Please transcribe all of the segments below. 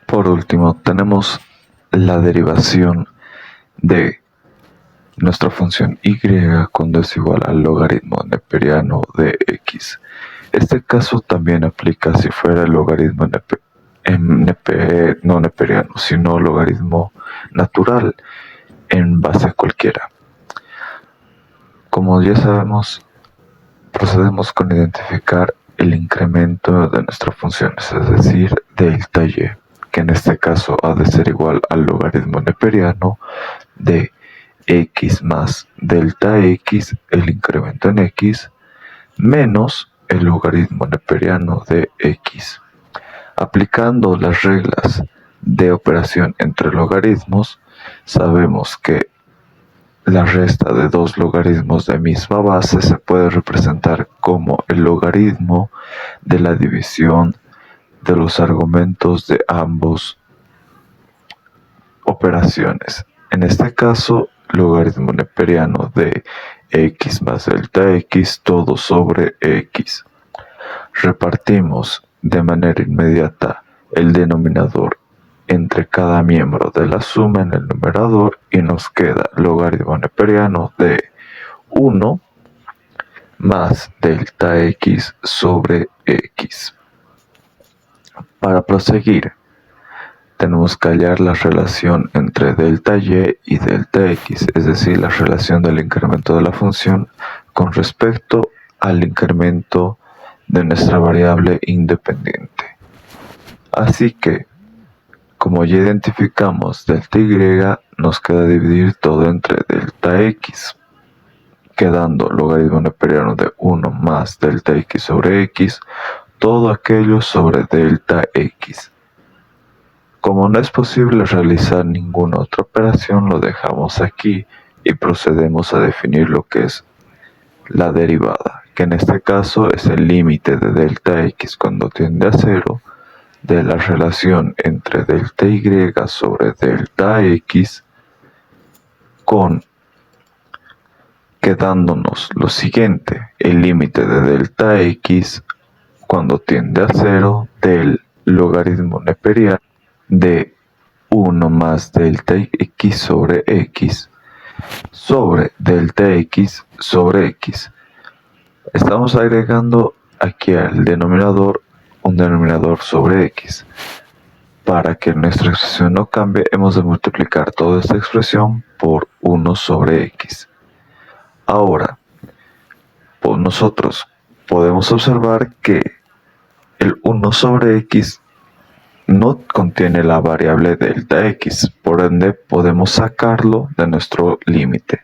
Por último, tenemos la derivación de nuestra función y cuando es igual al logaritmo neperiano de x. Este caso también aplica si fuera el logaritmo no neperiano, sino logaritmo natural en base a cualquiera. Como ya sabemos, procedemos con identificar el incremento de nuestra función, es decir, delta y, que en este caso ha de ser igual al logaritmo neperiano de x más delta x, el incremento en x, menos el logaritmo neperiano de x. Aplicando las reglas de operación entre logaritmos, sabemos que la resta de dos logaritmos de misma base se puede representar como el logaritmo de la división de los argumentos de ambas operaciones. En este caso, logaritmo neperiano de x más delta x todo sobre x. Repartimos de manera inmediata el denominador entre cada miembro de la suma en el numerador y nos queda logaritmo neperiano de 1 más delta x sobre x. Para proseguir, tenemos que hallar la relación entre delta y delta x, es decir, la relación del incremento de la función con respecto al incremento de nuestra variable independiente. Así que, como ya identificamos delta y, nos queda dividir todo entre delta x, quedando logaritmo neperiano de 1 más delta x sobre x, todo aquello sobre delta x. Como no es posible realizar ninguna otra operación, lo dejamos aquí y procedemos a definir lo que es la derivada, que en este caso es el límite de delta x cuando tiende a 0 de la relación entre delta y sobre delta x, con quedándonos lo siguiente: el límite de delta x cuando tiende a 0 del logaritmo neperiano de 1 más delta x sobre delta x sobre x. Estamos agregando aquí al denominador un denominador sobre x. Para que nuestra expresión no cambie, hemos de multiplicar toda esta expresión por 1 sobre x. Ahora, pues nosotros podemos observar que el 1 sobre x no contiene la variable delta x, por ende podemos sacarlo de nuestro límite,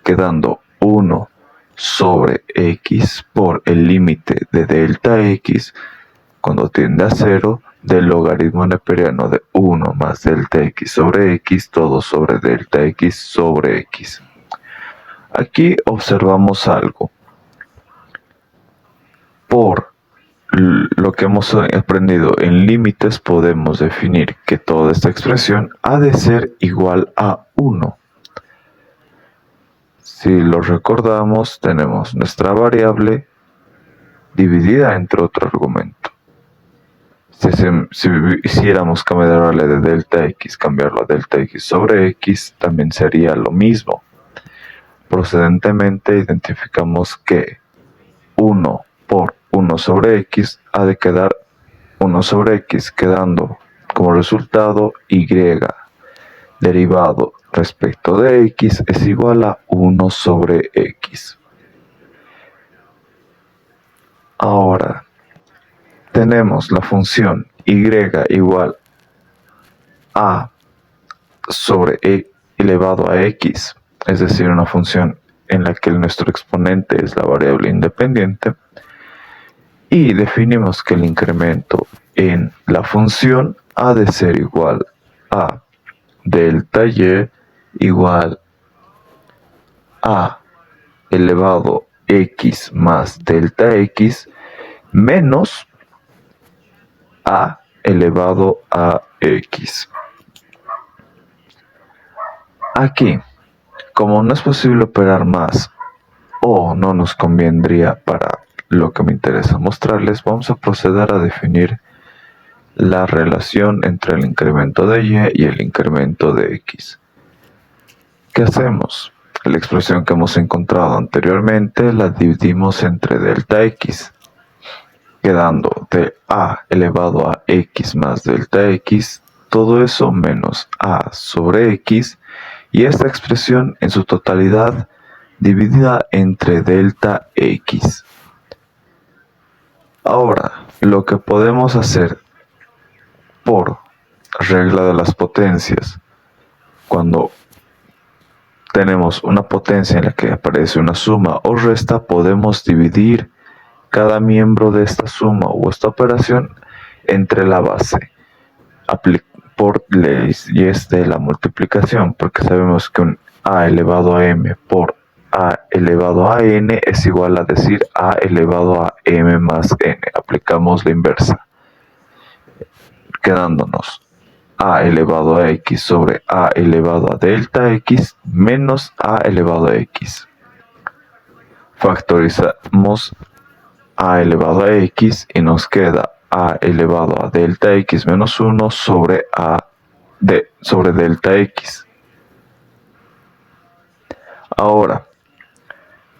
quedando 1 sobre x por el límite de delta x cuando tiende a 0 del logaritmo neperiano de 1 más delta x sobre x todo sobre delta x sobre x. Aquí observamos algo. Por lo que hemos aprendido en límites, podemos definir que toda esta expresión ha de ser igual a 1. Si lo recordamos, tenemos nuestra variable dividida entre otro argumento. Si hiciéramos cambiar la variable de delta x, cambiarlo a delta x sobre x, también sería lo mismo. Procedentemente identificamos que 1 por 1 sobre x ha de quedar 1 sobre x, quedando como resultado y derivado respecto de x es igual a 1 sobre x. Ahora tenemos la función y igual a sobre e elevado a x, es decir, una función en la que nuestro exponente es la variable independiente, y definimos que el incremento en la función ha de ser igual a delta y igual a elevado x más delta x menos a elevado a x. Aquí, como no es posible operar más o no nos convendría para lo que me interesa mostrarles, vamos a proceder a definir la relación entre el incremento de y y el incremento de x. ¿Qué hacemos? La expresión que hemos encontrado anteriormente la dividimos entre delta x, quedando de a elevado a x más delta x, todo eso menos a sobre x, y esta expresión en su totalidad dividida entre delta x. Ahora, lo que podemos hacer por regla de las potencias, cuando tenemos una potencia en la que aparece una suma o resta, podemos dividir cada miembro de esta suma o esta operación entre la base por leyes de la multiplicación, porque sabemos que un a elevado a m por a elevado a n es igual a decir a elevado a m más n. Aplicamos la inversa, quedándonos a elevado a x sobre a elevado a delta x menos a elevado a x. Factorizamos a elevado a x y nos queda a elevado a delta x menos 1 sobre sobre delta x. Ahora,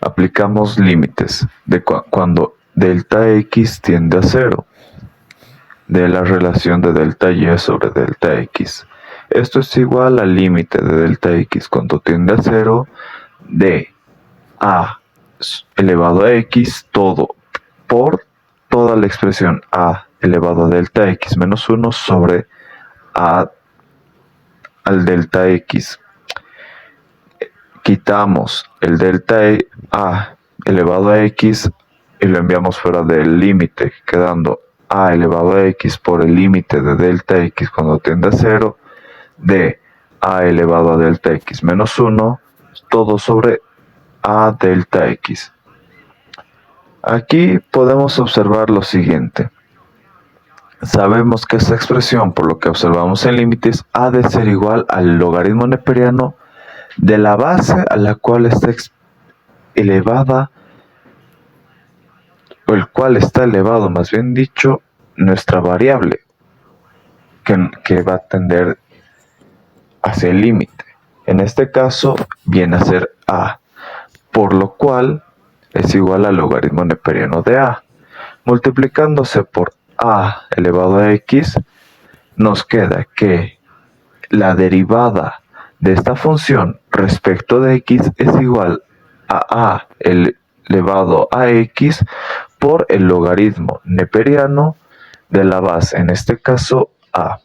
aplicamos límites de cuando delta x tiende a 0 de la relación de delta y sobre delta x. Esto es igual al límite de delta x cuando tiende a 0 de a elevado a x todo por toda la expresión a elevado a delta x menos 1 sobre a al delta x. Quitamos el delta a elevado a x y lo enviamos fuera del límite, quedando a elevado a x por el límite de delta x cuando tiende a 0 de a elevado a delta x menos 1 todo sobre a delta x. Aquí podemos observar lo siguiente. Sabemos que esta expresión, por lo que observamos en límites, ha de ser igual al logaritmo neperiano de la base a la cual está elevada, o el cual está elevado, más bien dicho, nuestra variable, que va a tender hacia el límite. En este caso viene a ser a, por lo cual es igual al logaritmo neperiano de a. Multiplicándose por a elevado a x, nos queda que la derivada de esta función respecto de x es igual a elevado a x por el logaritmo neperiano de la base, en este caso a.